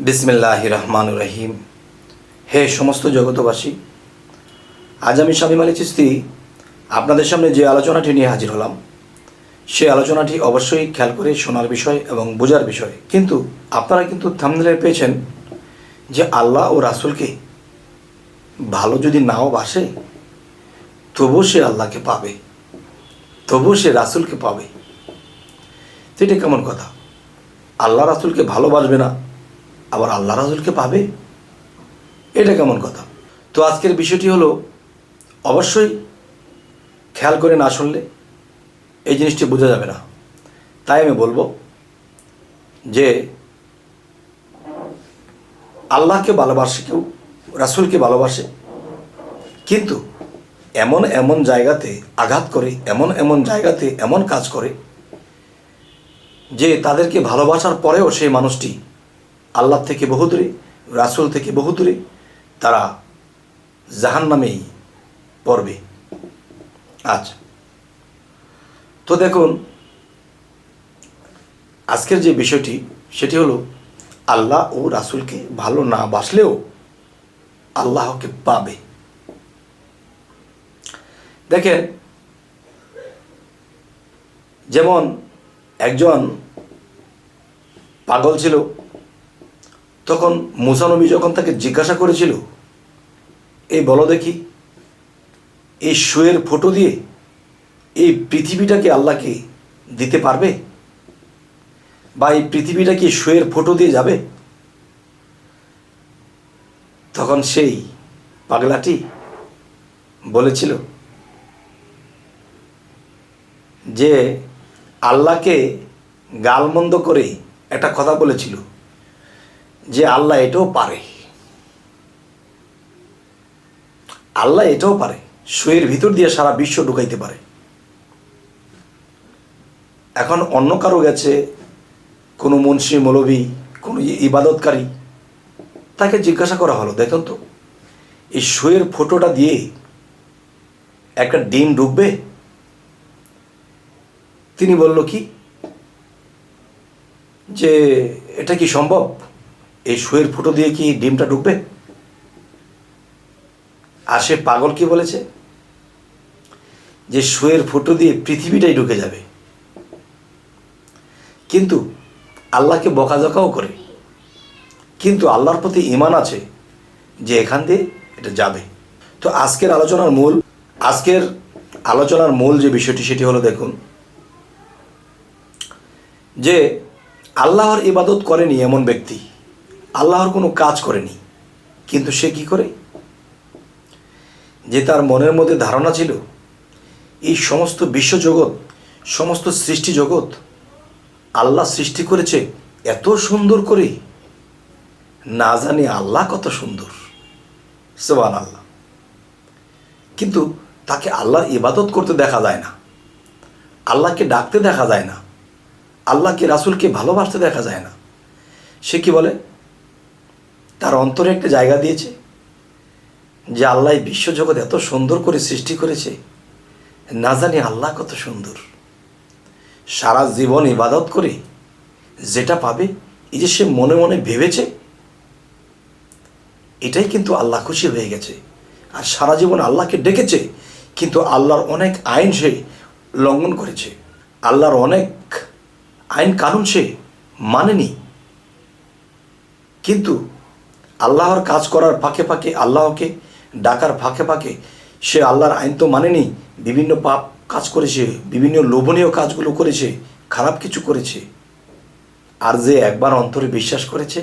বিসমিল্লাহির রহমানির রহিম। হে সমস্ত জগতবাসী, আজ আমি শামীম আলী চিশতি আপনাদের সামনে যে আলোচনাটি নিয়ে হাজির হলাম, সে আলোচনাটি অবশ্যই খেয়াল করে শোনার বিষয় এবং বোঝার বিষয়। কিন্তু আপনারা কিন্তু থাম্বনেলে পেয়েছেন যে আল্লাহ ও রাসূলকে ভালো যদি নাও বাসে, তবুও সে আল্লাহকে পাবে, তবুও সে রাসূলকে পাবে। তো এটা কেমন কথা? আল্লাহ রাসূলকে ভালোবাসবে না, আবার আল্লাহ রাসূলকে পাবে, এটা কেমন কথা? তো আজকের বিষয়টি হলো, অবশ্যই খেয়াল করে না শুনলে এই জিনিসটি বোঝা যাবে না। তাই আমি বলবো যে আল্লাহকে ভালোবাসে কেউ, রাসূলকে ভালোবাসে, কিন্তু এমন এমন জায়গাতে আঘাত করে, এমন এমন জায়গাতে এমন কাজ করে যে তাদেরকে ভালোবাসার পরেও সেই মানুষটি আল্লাহ থেকে বহু দূরে, রাসূল থেকে বহু দূরে, তারা জাহান্নামেই পড়বে। আচ্ছা, তো দেখুন, আজকের যে বিষয়টি সেটি হলো, আল্লাহ ও রাসূলকে ভালো না বাসলেও আল্লাহকে পাবে। দেখেন, যেমন একজন পাগল ছিল, তখন মুসা নবী যখন তাকে জিজ্ঞাসা করেছিল, এই বলো দেখি, এই শুয়ের ফটো দিয়ে এই পৃথিবীটাকে আল্লাহকে দিতে পারবে, বা এই পৃথিবীটা কি শুয়ের ফটো দিয়ে যাবে? তখন সেই পাগলাটি বলেছিল যে আল্লাহকে গালমন্দ করে একটা কথা বলেছিল যে আল্লাহ এটাও পারে, আল্লাহ এটাও পারে, শুয়ের ভিতর দিয়ে সারা বিশ্ব ঢুকাইতে পারে। এখন অন্য কারো গেছে, কোনো মুন্সি মৌলবি, কোনো ইবাদতকারী, তাকে জিজ্ঞাসা করা হলো, দেখুন তো, এই শুয়ের ফটোটা দিয়ে একটা ডিম ঢুকবে? তিনি বলল কি যে এটা কি সম্ভব, এই শুয়ের ফটো দিয়ে কি ডিমটা ঢুকবে? আর সে পাগল কি বলেছে যে শুয়ের ফটো দিয়ে পৃথিবীটাই ঢুকে যাবে। কিন্তু আল্লাহকে বকাঝকাও করে, কিন্তু আল্লাহর প্রতি ঈমান আছে যে এখান দিয়ে এটা যাবে। তো আজকের আলোচনার মূল যে বিষয়টি সেটি হলো, দেখুন, যে আল্লাহর ইবাদত করেনি এমন ব্যক্তি, আল্লাহর কোনো কাজ করেনি, কিন্তু সে কি করে, যে তার মনের মধ্যে ধারণা ছিল এই সমস্ত বিশ্বজগৎ, সমস্ত সৃষ্টি জগৎ আল্লাহ সৃষ্টি করেছে এত সুন্দর করে, না জানি আল্লাহ কত সুন্দর, সুবহানাল্লাহ। কিন্তু তাকে আল্লাহর ইবাদত করতে দেখা যায় না, আল্লাহকে ডাকতে দেখা যায় না, আল্লাহকে রাসূলকে ভালোবাসতে দেখা যায় না। সে কি বলে, তার অন্তরে একটা জায়গা দিয়েছে যে আল্লাহ বিশ্বজগৎ এত সুন্দর করে সৃষ্টি করেছে, না জানি আল্লাহ কত সুন্দর। সারা জীবন ইবাদত করে যেটা পাবে, এই যে সে মনে মনে ভেবেছে, এটাই কিন্তু আল্লাহ খুশি হয়ে গেছে। আর সারা জীবন আল্লাহকে ডেকেছে, কিন্তু আল্লাহর অনেক আইন সে লঙ্ঘন করেছে, আল্লাহর অনেক আইন কানুন সে মানেনি। কিন্তু আল্লাহর কাজ করার ফাঁকে ফাঁকে, আল্লাহকে ডাকার ফাঁকে ফাঁকে সে আল্লাহর আইন তো মানেনি, বিভিন্ন পাপ কাজ করেছে, বিভিন্ন লোভনীয় কাজগুলো করেছে, খারাপ কিছু করেছে। আর যে একবার অন্তরে বিশ্বাস করেছে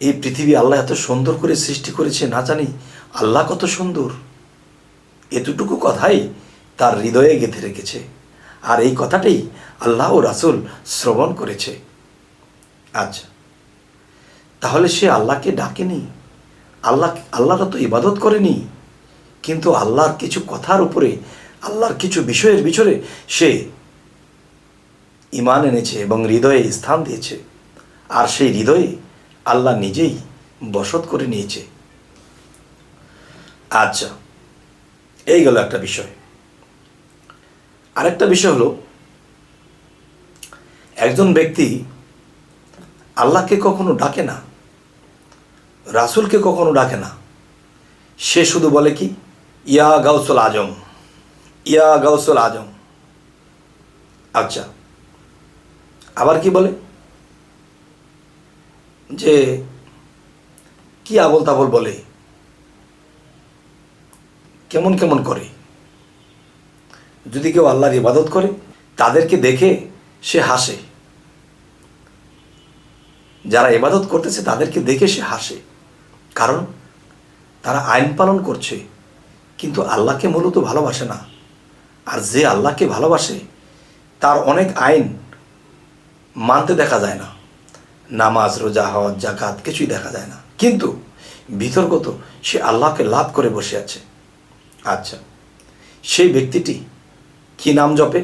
এই পৃথিবী আল্লাহ এত সুন্দর করে সৃষ্টি করেছে, না জানি আল্লাহ কত সুন্দর, এতটুকু কথাই তার হৃদয়ে গেঁথে রেখেছে। আর এই কথাটাই আল্লাহ ও রাসূল শ্রবণ করেছে। আচ্ছা, তাহলে সে আল্লাহকে ডাকেনি, আল্লাহর তো ইবাদত করেনি, কিন্তু আল্লাহর কিছু কথার উপরে, আল্লাহর কিছু বিষয়ের ভিতরে সে ঈমান এনেছে এবং হৃদয়ে স্থান দিয়েছে। আর সেই হৃদয়ে আল্লাহ নিজেই বসত করে নিয়েছে। আচ্ছা, এই গেল একটা বিষয়। আরেকটা বিষয় হলো, একজন ব্যক্তি আল্লাহকে কখনো ডাকে না, রাসূলকে কখনো ডাকে না। সে শুধু বলে কি, ইয়া গাউসুল আজম, ইয়া গাউসুল আজম। আচ্ছা, আবার কি বলে যে কি আবল তাবল বলে, কেমন কেমন করে। যদি কেউ আল্লাহর ইবাদত করে তাদেরকে দেখে সে হাসে, যারা ইবাদত করতেছে তাদেরকে দেখে সে হাসে, কারণ তারা আইন পালন করছে কিন্তু আল্লাহকে মূলত ভালোবাসে না। আর যে আল্লাহকে ভালোবাসে তার অনেক আইন মানতে দেখা যায় না, নামাজ, রোজা, হজ, যাকাত কিছুই দেখা যায় না, কিন্তু বিতর্কত সে আল্লাহকে লাভ করে বসে আছে। আচ্ছা, সেই ব্যক্তিটি কি নাম জপে?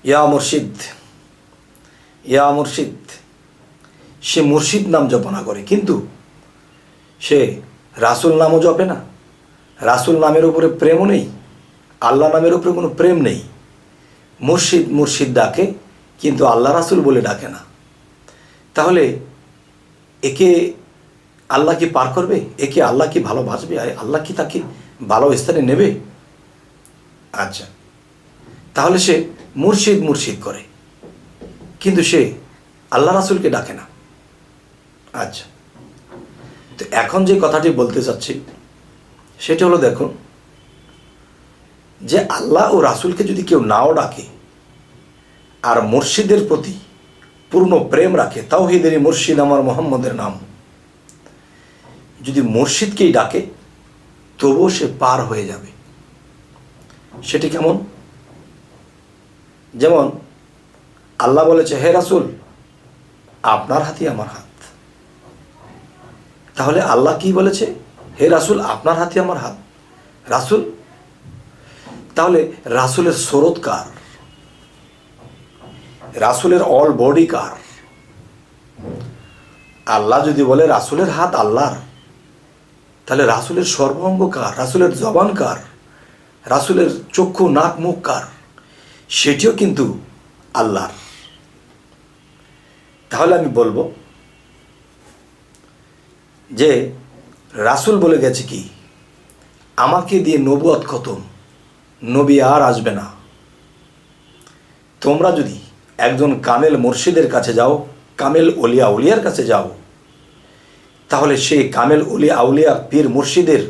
ইয়া মুর্শিদ, ইয়া মুর্শিদ। সে মুর্শিদ নাম জপনা করে, কিন্তু সে রাসূল নামও জপে না। রাসূল নামের উপরে প্রেমও নেই, আল্লাহ নামের উপরে কোনো প্রেম নেই। মুর্শিদ মুর্শিদ ডাকে, কিন্তু আল্লাহ রাসূল বলে ডাকে না। তাহলে একে আল্লাহ কি পার করবে? একে আল্লাহ কি ভালোবাসবে? আল্লাহ কি তাকে ভালো স্থানে নেবে? আচ্ছা, তাহলে সে মুর্শিদ মুর্শিদ করে, কিন্তু সে আল্লাহ রাসূলকে ডাকে না। আচ্ছা, তো এখন যে কথাটি বলতে চাচ্ছি সেটা হলো, দেখুন, যে আল্লাহ ও রাসূলকে যদি কেউ নাও ডাকে আর মুর্শিদের প্রতি পূর্ণ প্রেম রাখে, তাওহীদেরই মুর্শিদ আমার মুহাম্মদের নাম, যদি মুর্শিদকেই ডাকে তবুও সে পার হয়ে যাবে। সেটি কেমন? যেমন আল্লাহ বলেছে, হে রাসূল আপনার হাতই আমার হাত। তাহলে আল্লাহ কি বলেছে? হে রাসূল আপনার হাতই আমার হাত। রাসূল, তাহলে রাসূলের স্রোত কার? রাসূলের অল বডি কার? আল্লাহ যদি বলে রাসূলের হাত আল্লাহর, তাহলে রাসূলের সর্বাঙ্গ কার? রাসূলের জবান কার? রাসূলের চক্ষু, নাক, মুখ কার? সেটিও কিন্তু আল্লাহর। তাহলে আমি বলবো যে রাসূল বলে গেছে কি, আমাকে দিয়ে নবুয়ত খতম, নবী আর আসবে না। তোমরা যদি একজন কামেল মুর্শিদের কাছে যাও, কামেল ওলিয়া উলিয়ার কাছে যাও, তাহলে সেই কামেল উলিয়া আউলিয়া পীর মুর্শিদের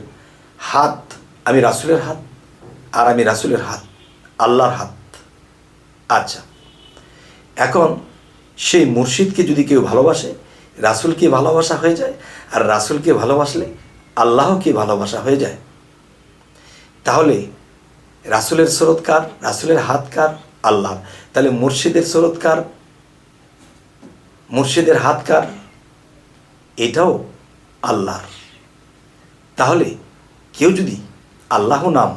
হাত আমি রাসূলের হাত, আর আমি রাসূলের হাত আল্লাহর হাত। আচ্ছা, এখন সেই মুর্শিদকে যদি কেউ ভালোবাসে, রাসূলকে ভালোবাসা হয়ে যায়, আর রাসূলকে ভালোবাসলে আল্লাহকে ভালোবাসা হয়ে যায়। তাহলে রাসূলের স্রোত কার? রাসূলের হাত কার? আল্লাহ। তাহলে মুর্শিদের স্রোত কার? মুর্শিদের হাত কার? এটাও আল্লাহর। তাহলে কেউ যদি আল্লাহ নাম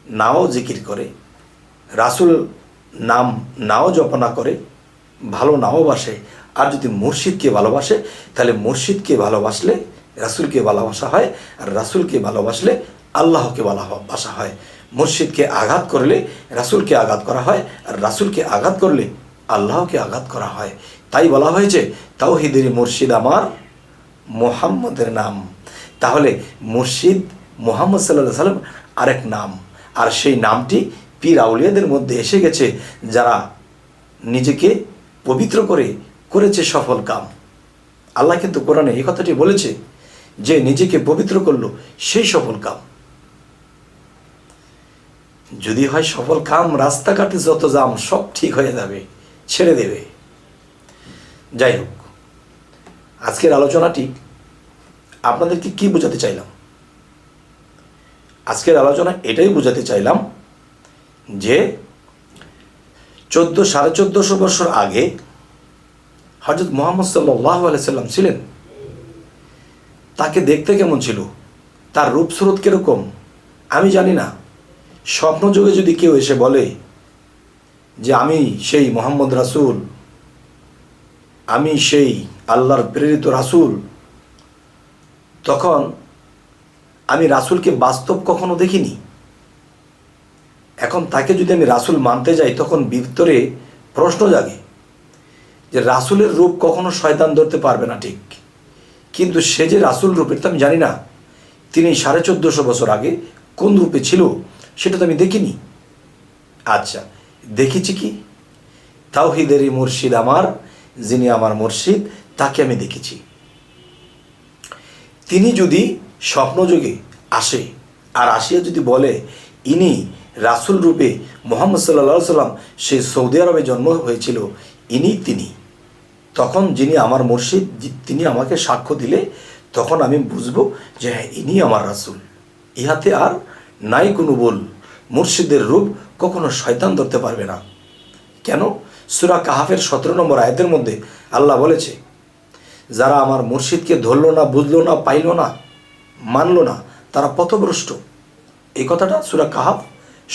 নাও জিকির করে, রাসূল নাম নাও জপনা করে, ভালো নাও বাসে, আর যদি মুর্শিদকে ভালোবাসে, তাহলে মুর্শিদকে ভালোবাসলে রাসূলকে ভালোবাসা হয়, আর রাসূলকে ভালোবাসলে আল্লাহকে ভালোবাসা হয়। মুর্শিদকে আঘাত করলে রাসূলকে আঘাত করা হয়, আর রাসূলকে আঘাত করলে আল্লাহকে আঘাত করা হয়। তাই বলা হয়েছে, তাওহীদের মুর্শিদ আমার মুহাম্মদের নাম। তাহলে মুর্শিদ মুহাম্মদ সাল্লাল্লাহু আলাইহি সাল্লাম আরেক নাম, আর সেই নামটি পীর আউলিয়াদের মধ্যে এসে গেছে, যারা নিজেকে পবিত্র করে করেছে সফল কাম। আল্লাহ কিন্তু কোরআনে এই কথাটি বলেছে যে নিজেকে পবিত্র করলো সেই সফল কাম। যদি হয় সফল কাম, রাস্তাঘাটে যত জাম সব ঠিক হয়ে যাবে, ছেড়ে দেবে। যাই হোক, আজকের আলোচনাটি আপনাদেরকে কি বোঝাতে চাইলাম? আজকের আলোচনা এটাই বোঝাতে চাইলাম যে 1450 বছর আগে হযরত মুহাম্মদ সাল্লাল্লাহু আলাইহি সাল্লাম ছিলেন। তাকে দেখতে কেমন ছিল, তার রূপ স্রোত কিরকম আমি জানি না। স্বপ্নযোগে যদি কেউ এসে বলে যে আমি সেই মুহাম্মদ রাসূল, আমি সেই আল্লাহর প্রেরিত রাসূল, তখন আমি রাসূলকে বাস্তব কখনো দেখিনি। এখন তাকে যদি আমি রাসূল মানতে যাই, তখন ভিতরে প্রশ্ন জাগে যে রাসূলের রূপ কখনো শয়তান ধরতে পারবে না, ঠিক, কিন্তু সে যে রাসূল রূপের তো আমি জানি না তিনি 1450 বছর আগে কোন রূপে ছিল সেটা তো আমি দেখিনি। আচ্ছা, দেখেছি কি? তাওহীদেরই মুর্শিদ আমার, যিনি আমার মুর্শিদ, তাকে আমি দেখেছি। তিনি যদি স্বপ্নযোগে আসে আর আসিয়া যদি বলে ইনি রাসূল রূপে মুহাম্মদ সাল্লাল্লাহু আলাইহি সাল্লাম সে সৌদি আরবে জন্ম হয়েছিল, তিনি, তখন যিনি আমার মুর্শিদ তিনি আমাকে সাক্ষ্য দিলে তখন আমি বুঝবো যে হ্যাঁ ইনি আমার রাসূল। ইহাতে আর নাই কোনো বল, মুর্শিদের রূপ কখনো শয়তান ধরতে পারবে না। কেন? সূরা কাহাফের 17 নম্বর আয়াতের মধ্যে আল্লাহ বলেছে, যারা আমার মুর্শিদকে ধরল না, বুঝলো না, পাইল না, মানল না, তারা পথভ্রষ্ট। এই কথাটা সূরা কাহাফ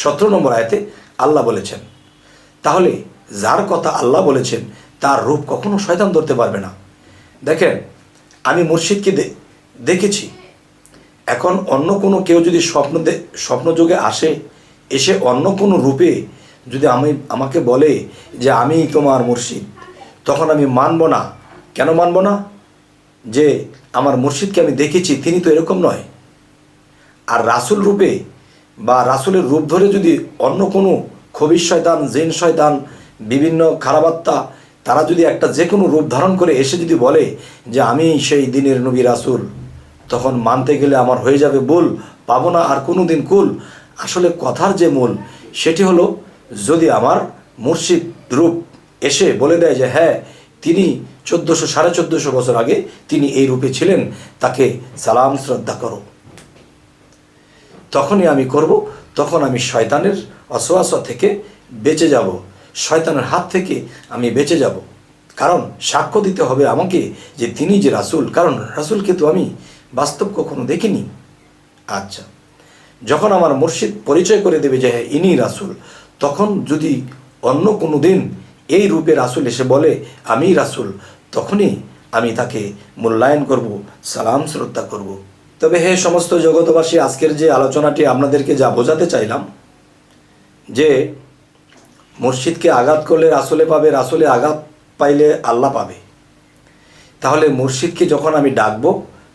17 নম্বর আয়াতে আল্লাহ বলেছেন। তাহলে যার কথা আল্লাহ বলেছেন তার রূপ কখনো শয়তান ধরতে পারবে না। দেখেন, আমি মুর্শিদকে দেখেছি। এখন অন্য কোনো কেউ যদি স্বপ্নযোগে আসে, এসে অন্য কোনো রূপে যদি আমাকে বলে যে আমি তোমার মুর্শিদ, তখন আমি মানব না। কেন মানব না? যে আমার মুর্শিদকে আমি দেখেছি, তিনি তো এরকম নয়। আর রাসূল রূপে বা রাসূলের রূপ ধরে যদি অন্য কোনো খবিশ শয়তান, জিন শয়তান, বিভিন্ন খারাপাত্মা তারা যদি একটা যে কোনো রূপ ধারণ করে এসে যদি বলে যে আমি সেই দিনের নবী রাসূল, তখন মানতে গেলে আমার হয়ে যাবে ভুল, পাবো না আর কোনো দিন কুল। আসলে কথার যে মূল সেটি হলো, যদি আমার মুর্শিদ রূপ এসে বলে দেয় যে হ্যাঁ তিনি 1400-1450 বছর আগে তিনি এই রূপে ছিলেন, তাকে সালাম শ্রদ্ধা করো, তখনই আমি করব। তখন আমি শয়তানের অসওয়াসা থেকে বেঁচে যাব, শয়তানের হাত থেকে আমি বেঁচে যাব। কারণ সাক্ষ্য দিতে হবে আমাকে যে তিনি যে রাসূল, কারণ রাসূলকে তো আমি বাস্তব কখনো দেখিনি। আচ্ছা, যখন আমার মুর্শিদ পরিচয় করে দেবে যে হ্যাঁ ইনি রাসূল, তখন যদি অন্য কোনো দিন এই রূপে রাসূল এসে বলে আমি রাসূল, তখনই আমি তাকে মূল্যায়ন করব, সালাম শ্রদ্ধা করব। তবে হে সমস্ত জগতবাসী, আজকের যে আলোচনাটি আপনাদেরকে যা বোঝাতে চাইলাম যে মুর্শিদকে আঘাত করলে রাসূলে পাবে, রাসূলে আঘাত পাইলে আল্লাহ পাবে। তাহলে মুর্শিদকে যখন আমি ডাকবো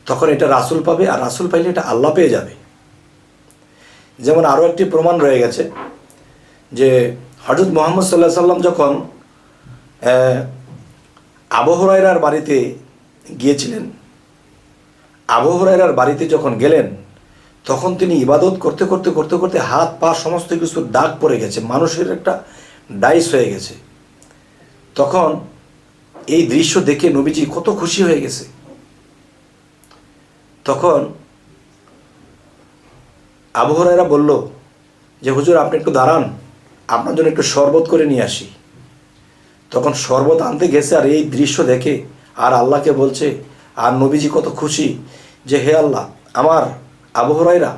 তখন এটা রাসূল পাবে, আর রাসূল পাইলে এটা আল্লাহ পেয়ে যাবে। যেমন আরও একটি প্রমাণ রয়ে গেছে যে হযরত মুহাম্মদ সাল্লাল্লাহু আলাইহি সাল্লাম যখন আবু হুরায়রার বাড়িতে গিয়েছিলেন, আবু হুরায়রার বাড়িতে যখন গেলেন তখন তিনি ইবাদত করতে করতে করতে করতে হাত পা সমস্ত কিছু দাগ পড়ে গেছে, মানুষের একটা ডাইস হয়ে গেছে। তখন এই দৃশ্য দেখে নবীজি কত খুশি হয়ে গেছে। তখন আবু হুরায়রা বলল যে হুজুর আপনি একটু দাঁড়ান, আপনার জন্য একটু শরবত করে নিয়ে আসি। তখন শরবত আনতে গেছে আর এই দৃশ্য দেখে আর আল্লাহকে বলছে, আর নবীজি কত খুশি যে হে আল্লাহ, আমার আবু হুরায়রা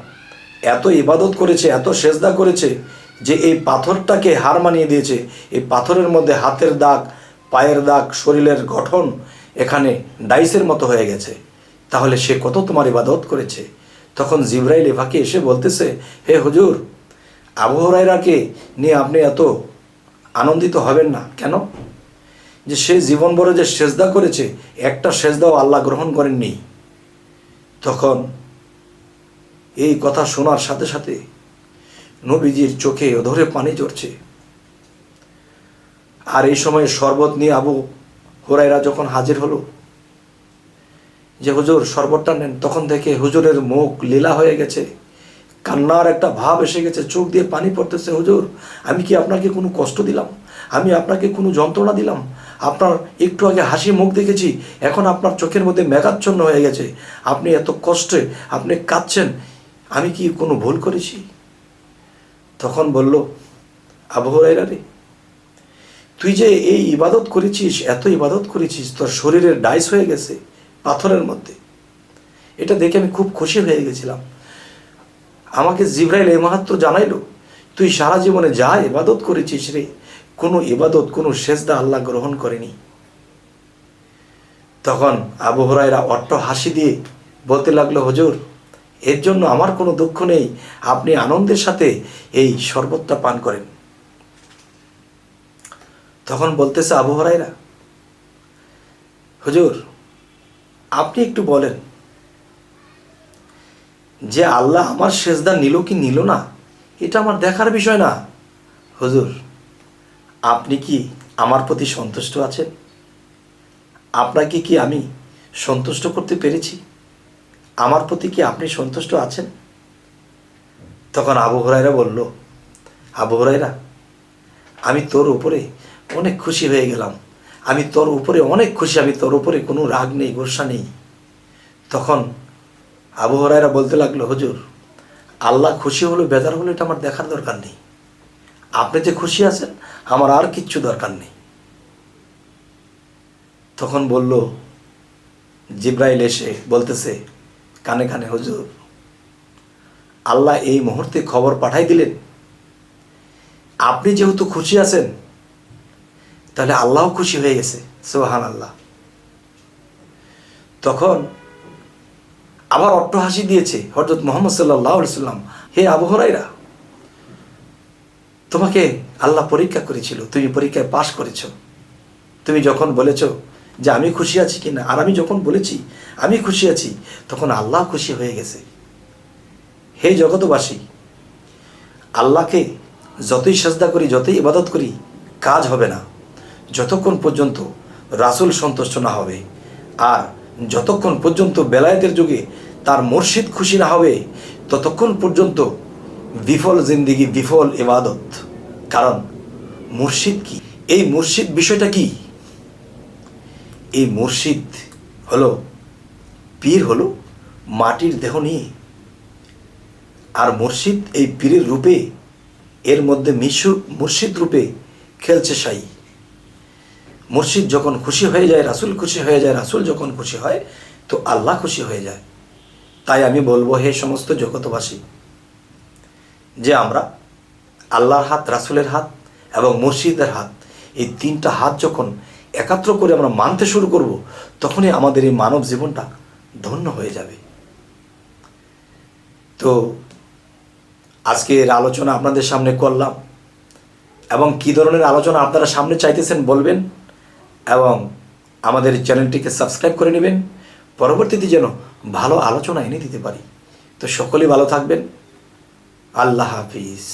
এত ইবাদত করেছে, এত সেজদা করেছে যে এই পাথরটাকে হার মানিয়ে দিয়েছে। এই পাথরের মধ্যে হাতের দাগ, পায়ের দাগ, শরীরের গঠন এখানে ডাইসের মতো হয়ে গেছে, তাহলে সে কত তোমার ইবাদত করেছে। তখন জিবরাইল এফাকে এসে বলতেছে, হে হুজুর, আবু হুরায়রাকে নিয়ে আপনি এত আনন্দিত হবেন না। কেন? যে সে জীবন ভরে যে সেজদা করেছে, একটা সেজদাও আল্লাহ গ্রহণ করেননি। তখন এই কথা শোনার সাথে সাথে নবীজির চোখে অধরে পানি ঝরছে। আর এই সময় শরবত নিয়ে আবু হুরায়রা যখন হাজির হলো যে হুজুর শরবতটা নেন, তখন দেখে হুজুরের মুখ লীলা হয়ে গেছে, কান্নার একটা ভাব এসে গেছে, চোখ দিয়ে পানি পড়তেছে। হুজুর, আমি কি আপনাকে কোনো কষ্ট দিলাম? আমি আপনাকে কোনো যন্ত্রণা দিলাম? আপনার একটু আগে হাসি মুখ দেখেছি, এখন আপনার চোখের মধ্যে মেঘাচ্ছন্ন হয়ে গেছে, আপনি এত কষ্টে আপনি কাঁদছেন, আমি কি কোনো ভুল করেছি? তখন বলল, আবু হুরায়রা রে, তুই যে এই ইবাদত করেছিস, এত ইবাদত করেছিস, তোর শরীরের ডাইস হয়ে গেছে পাথরের মধ্যে। এটা দেখে আমি খুব খুশি হয়ে গেছিলাম। আমাকে জিবরাইল এই মাহাত্ম জানাইলো, তুই সারা জীবনে যা ইবাদত করেছিস রে, কোনো ইবাদত, কোনো সেজদা আল্লাহ গ্রহণ করেনি। তখন আবু হুরায়রা অট্ট হাসি দিয়ে বলতে লাগলো, হুজুর, এর জন্য আমার কোনো দুঃখ নেই, আপনি আনন্দের সাথে এই শরবতটা পান করেন। তখন বলতেছে আবু হুরায়রা, হুজুর, আপনি একটু বলেন যে আল্লাহ আমার সেজদা নিল কি নিল না, এটা আমার দেখার বিষয় না। হুজুর, আপনি কি আমার প্রতি সন্তুষ্ট আছেন? আপনাকে কি আমি সন্তুষ্ট করতে পেরেছি? আমার প্রতি কি আপনি সন্তুষ্ট আছেন? তখন আবু হুরায়রা বলল, আবু হুরায়রা, আমি তোর উপরে অনেক খুশি হয়ে গেলাম, আমি তোর উপরে অনেক খুশি, আমি তোর উপরে কোনো রাগ নেই, গোসা নেই। তখন আবু হুরায়রা বলতে লাগলো, হুজুর, আল্লাহ খুশি হলো বেজার হলো এটা আমার দেখার দরকার নেই, আপনি যে খুশি আছেন আমার আর কিচ্ছু দরকার নেই। তখন বলল, জিব্রাইল এসে বলতেছে কানে কানে, হুজুর, আল্লাহ এই মুহূর্তে খবর পাঠাই দিলেন, আপনি যেহেতু খুশি আছেন তাহলে আল্লাহও খুশি হয়ে গেছে। সুবহান আল্লাহ। তখন আবার অট্টহাসি দিয়েছে হযরত মুহাম্মদ সাল্লাল্লাহু আলাইহি সাল্লাম, হে আবু হুরায়রা, তোমাকে আল্লাহ পরীক্ষা করেছিল, তুমি পরীক্ষায় পাশ করেছো। তুমি যখন বলেছো যে আমি খুশি আছি কিনা, আর আমি যখন বলেছি আমি খুশি আছি, তখন আল্লাহ খুশি হয়ে গেছে। হে জগতবাসী, আল্লাহকে যতই সাজদা করি, যতই ইবাদত করি, কাজ হবে না যতক্ষণ পর্যন্ত রাসূল সন্তুষ্ট না হবে, আর যতক্ষণ পর্যন্ত বেলায়েতের যুগে তার মুর্শিদ খুশি না হবে, ততক্ষণ পর্যন্ত বিফল জিন্দিগি, বিফল ইবাদত। কারণ মুর্শিদ কি? এই মুর্শিদ বিষয়টা কি? এই মুর্শিদ হলো, পীর হলো মাটির দেহ নিয়ে, আর মুর্শিদ এই পীরের রূপে, এর মধ্যে মুর্শিদ রূপে খেলছে সাই। মুর্শিদ যখন খুশি হয়ে যায়, রাসূল খুশি হয়ে যায়, রাসূল যখন খুশি হয় তো আল্লাহ খুশি হয়ে যায়। তাই আমি বলবো, হে সমস্ত জগতবাসী, যে আমরা আল্লাহর হাত, রাসূলের হাত এবং মুর্শিদের হাত, এই তিনটা হাত যখন একাত্র করে আমরা মানতে শুরু করব, তখনই আমাদের এই মানব জীবনটা ধন্য হয়ে যাবে। তো আজকের আলোচনা আপনাদের সামনে করলাম, এবং কী ধরনের আলোচনা আপনারা সামনে চাইতেছেন বলবেন, এবং আমাদের চ্যানেলটিকে সাবস্ক্রাইব করে নেবেন, পরবর্তীতে যেন ভালো আলোচনা এনে দিতে পারি। তো সকলেই ভালো থাকবেন। আল্লাহ হাফিজ।